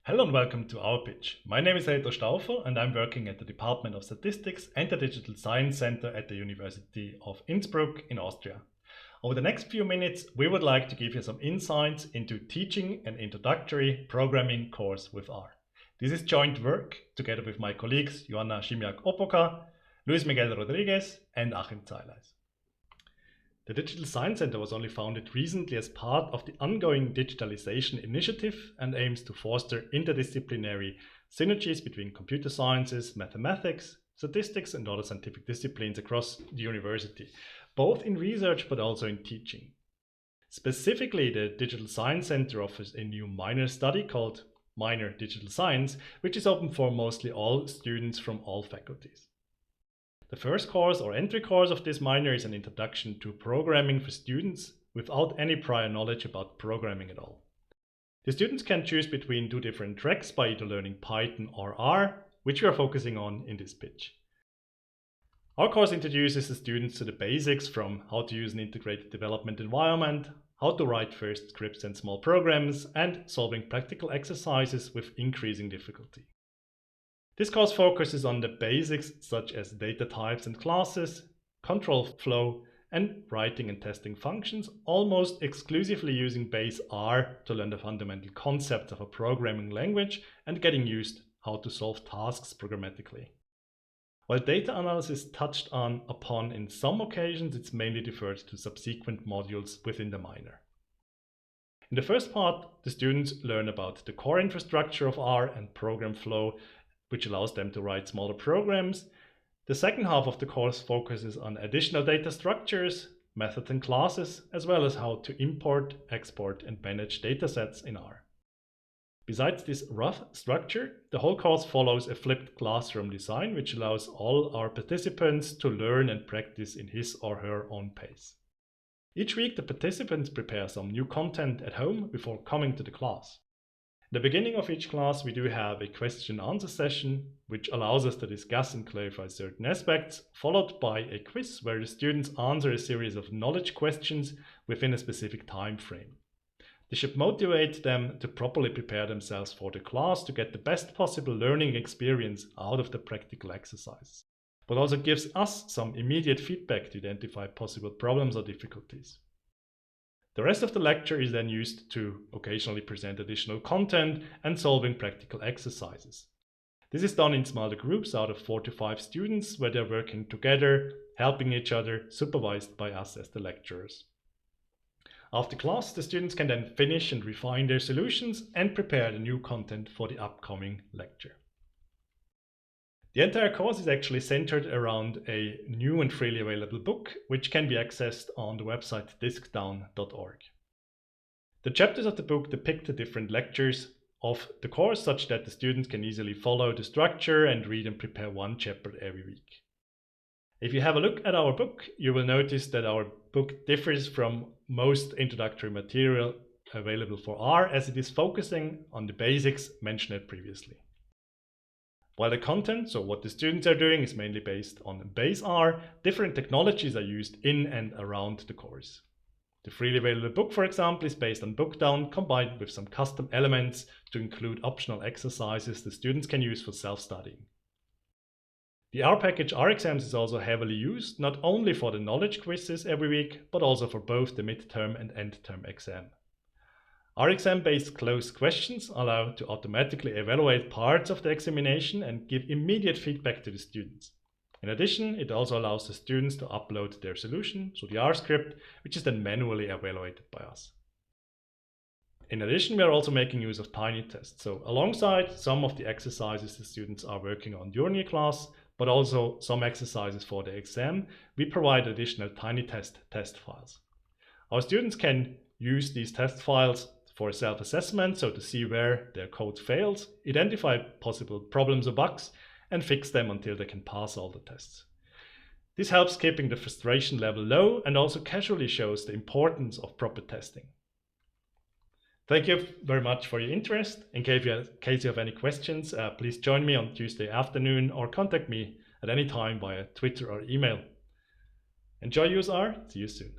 Hello and welcome to our pitch. My name is Reto Stauffer and I'm working at the Department of Statistics and the Digital Science Center at the University of Innsbruck in Austria. Over the next few minutes, we would like to give you some insights into teaching an introductory programming course with R. This is joint work together with my colleagues Joanna Chimiak-Opoka, Miguel Rodriguez and Achim Zeileis. The Digital Science Center was only founded recently as part of the ongoing digitalization initiative and aims to foster interdisciplinary synergies between computer sciences, mathematics, statistics and other scientific disciplines across the university, both in research but also in teaching. Specifically, the Digital Science Center offers a new minor study called Minor Digital Science, which is open for mostly all students from all faculties. The first course or entry course of this minor is an introduction to programming for students without any prior knowledge about programming at all. The students can choose between two different tracks by either learning Python or R, which we are focusing on in this pitch. Our course introduces the students to the basics from how to use an integrated development environment, how to write first scripts and small programs, and solving practical exercises with increasing difficulty. This course focuses on the basics such as data types and classes, control flow, and writing and testing functions, almost exclusively using base R to learn the fundamental concepts of a programming language and getting used how to solve tasks programmatically. While data analysis is touched upon in some occasions, it's mainly deferred to subsequent modules within the minor. In the first part, the students learn about the core infrastructure of R and program flow, which allows them to write smaller programs. The second half of the course focuses on additional data structures, methods and classes, as well as how to import, export and manage datasets in R. Besides this rough structure, the whole course follows a flipped classroom design, which allows all our participants to learn and practice in his or her own pace. Each week, the participants prepare some new content at home before coming to the class. At the beginning of each class, we do have a question and answer session, which allows us to discuss and clarify certain aspects, followed by a quiz where the students answer a series of knowledge questions within a specific time frame. This should motivate them to properly prepare themselves for the class to get the best possible learning experience out of the practical exercises, but also gives us some immediate feedback to identify possible problems or difficulties. The rest of the lecture is then used to occasionally present additional content and solving practical exercises. This is done in smaller groups out of 4 to 5 students where they're working together, helping each other, supervised by us as the lecturers. After class, the students can then finish and refine their solutions and prepare the new content for the upcoming lecture. The entire course is actually centered around a new and freely available book, which can be accessed on the website diskdown.org. The chapters of the book depict the different lectures of the course such that the students can easily follow the structure and read and prepare one chapter every week. If you have a look at our book, you will notice that our book differs from most introductory material available for R, as it is focusing on the basics mentioned previously. While the content, so what the students are doing, is mainly based on base R, different technologies are used in and around the course. The freely available book, for example, is based on Bookdown combined with some custom elements to include optional exercises the students can use for self-studying. The R package R exams is also heavily used, not only for the knowledge quizzes every week, but also for both the midterm and end-term exam. Our exam-based closed questions allow to automatically evaluate parts of the examination and give immediate feedback to the students. In addition, it also allows the students to upload their solution, so the R script, which is then manually evaluated by us. In addition, we are also making use of tiny tests. So alongside some of the exercises the students are working on during the class, but also some exercises for the exam, we provide additional tiny test files. Our students can use these test files for self-assessment, so to see where their code fails, identify possible problems or bugs, and fix them until they can pass all the tests. This helps keeping the frustration level low and also casually shows the importance of proper testing. Thank you very much for your interest. In case you have any questions, please join me on Tuesday afternoon or contact me at any time via Twitter or email. Enjoy USR. See you soon.